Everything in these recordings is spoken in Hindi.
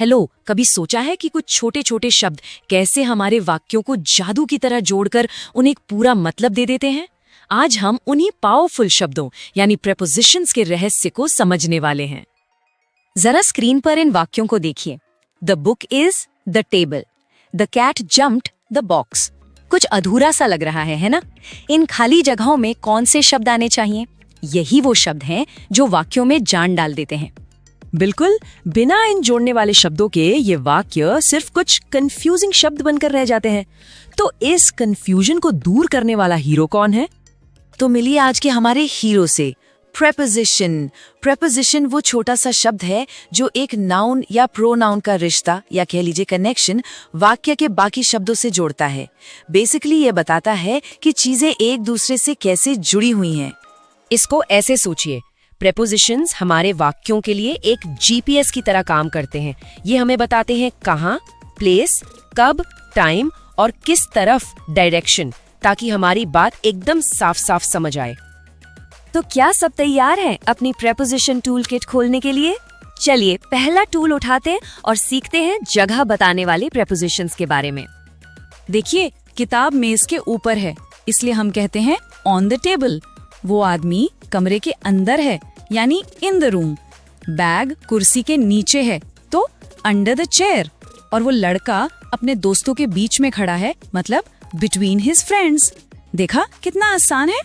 हेलो, कभी सोचा है कि कुछ छोटे छोटे शब्द कैसे हमारे वाक्यों को जादू की तरह जोड़कर उन्हें एक पूरा मतलब दे देते हैं? आज हम उन्हीं पावरफुल शब्दों यानी प्रेपोजिशंस के रहस्य को समझने वाले हैं। जरा स्क्रीन पर इन वाक्यों को देखिए। The book is the table, the cat jumped the box. कुछ अधूरा सा लग रहा है ना? इन खाली जगहों में कौन से शब्द आने चाहिए? यही वो शब्द हैं जो वाक्यों में जान डाल देते हैं। बिल्कुल, बिना इन जोड़ने वाले शब्दों के ये वाक्य सिर्फ कुछ कंफ्यूजिंग शब्द बनकर रह जाते हैं। तो इस कंफ्यूजन को दूर करने वाला हीरो कौन है? तो मिलिए आज के हमारे हीरो से। प्रेपोजिशन। प्रेपोजिशन वो छोटा सा शब्द है जो एक नाउन या प्रोनाउन का रिश्ता या कह लीजिए कनेक्शन वाक्य के बाकी शब्दों से जोड़ता है। बेसिकली ये बताता है कि चीजें एक दूसरे से कैसे जुड़ी हुई हैं। इसको ऐसे सोचिए, प्रेपोजिशंस हमारे वाक्यों के लिए एक जीपीएस की तरह काम करते हैं। ये हमें बताते हैं कहाँ, प्लेस, कब, टाइम और किस तरफ डायरेक्शन, ताकि हमारी बात एकदम साफ साफ समझ आए। तो क्या सब तैयार हैं अपनी प्रेपोजिशन टूल किट खोलने के लिए? चलिए पहला टूल उठाते हैं और सीखते हैं जगह बताने वाले प्रेपोजिशंस के बारे में। देखिए, किताब मेज के ऊपर है, इसलिए हम कहते हैं ऑन द टेबल। वो आदमी कमरे के अंदर है, यानी इन द रूम। बैग कुर्सी के नीचे है, तो अंडर द चेयर। और वो लड़का अपने दोस्तों के बीच में खड़ा है, मतलब बिटवीन हिज फ्रेंड्स। देखा कितना आसान है।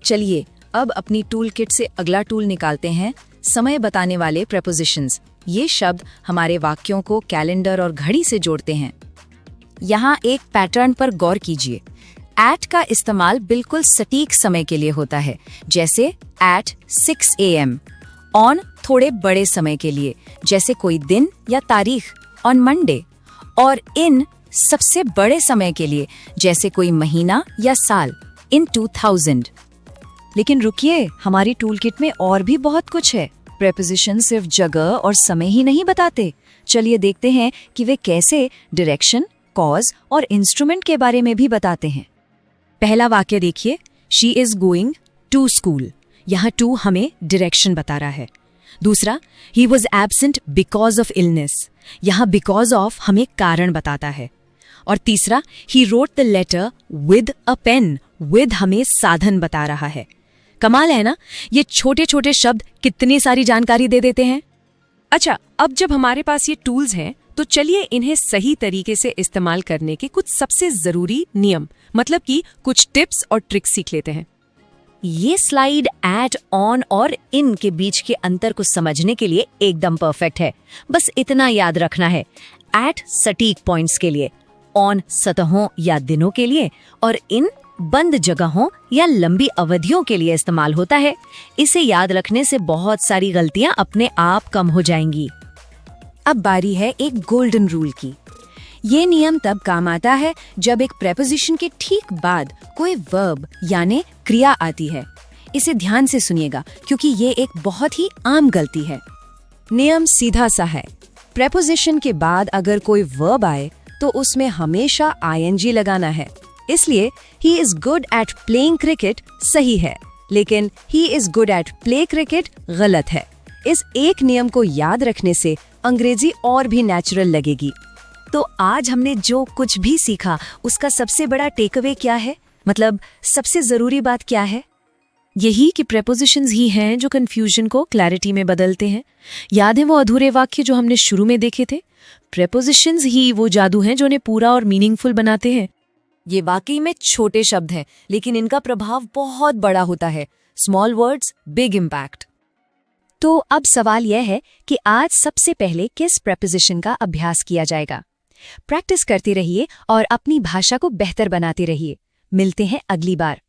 चलिए अब अपनी टूल किट से अगला टूल निकालते हैं, समय बताने वाले प्रेपोजिशंस। ये शब्द हमारे वाक्यों को कैलेंडर और घड़ी से जोड़ते हैं। यहाँ एक पैटर्न पर गौर कीजिए। एट का इस्तेमाल बिल्कुल सटीक समय के लिए होता है, जैसे एट 6 AM। ऑन थोड़े बड़े समय के लिए, जैसे कोई दिन या तारीख, ऑन मंडे। और इन सबसे बड़े समय के लिए, जैसे कोई महीना या साल, इन 2000। लेकिन रुकिए, हमारी टूल किट में और भी बहुत कुछ है। प्रेपोजिशन सिर्फ जगह और समय ही नहीं बताते। चलिए देखते हैं कि वे कैसे डायरेक्शन, कॉज और इंस्ट्रूमेंट के बारे में भी बताते हैं। पहला वाक्य देखिए, she is going to school. यहाँ टू हमें डायरेक्शन बता रहा है। दूसरा, he was absent because of illness. यहाँ बिकॉज ऑफ हमें कारण बताता है। और तीसरा, he wrote the letter with a pen. With हमें साधन बता रहा है। कमाल है ना? ये छोटे छोटे शब्द कितनी सारी जानकारी दे देते हैं। अच्छा, अब जब हमारे पास ये टूल्स हैं, तो चलिए इन्हें सही तरीके से इस्तेमाल करने के कुछ सबसे जरूरी नियम, मतलब कि कुछ टिप्स और ट्रिक्स सीख लेते हैं। ये स्लाइड एट, ऑन और इन के बीच के अंतर को समझने के लिए एकदम परफेक्ट है। बस इतना याद रखना है, एट सटीक पॉइंट्स के लिए, ऑन सतहों या दिनों के लिए, और इन बंद जगहों या लंबी अवधियों के लिए इस्तेमाल होता है। इसे याद रखने से बहुत सारी गलतियां अपने आप कम हो जाएंगी। अब बारी है एक गोल्डन रूल की। ये नियम तब काम आता है जब एक प्रेपोजिशन के ठीक बाद कोई वर्ब यानी क्रिया आती है। इसे ध्यान से सुनिएगा, क्योंकि ये एक बहुत ही आम गलती है। नियम सीधा सा है, प्रेपोजिशन के बाद अगर कोई वर्ब आए तो उसमें हमेशा ING लगाना है। इसलिए he is good at playing cricket सही है, लेकिन he is good at play cricket गलत है। इस एक नियम को याद रखने से अंग्रेजी और भी नेचुरल लगेगी। तो आज हमने जो कुछ भी सीखा, उसका सबसे बड़ा टेकअवे क्या है? मतलब सबसे जरूरी बात क्या है? यही कि प्रेपोजिशंस ही हैं जो कंफ्यूजन को क्लैरिटी में बदलते हैं। याद है वो अधूरे वाक्य जो हमने शुरू में देखे थे? प्रेपोजिशंस ही वो जादू हैं जो उन्हें पूरा और मीनिंगफुल बनाते हैं। ये वाकई में छोटे शब्द हैं, लेकिन इनका प्रभाव बहुत बड़ा होता है। Small words, big impact. तो अब सवाल यह है कि आज सबसे पहले किस प्रेपोजिशन का अभ्यास किया जाएगा? प्रैक्टिस करते रहिए और अपनी भाषा को बेहतर बनाते रहिए। मिलते हैं अगली बार।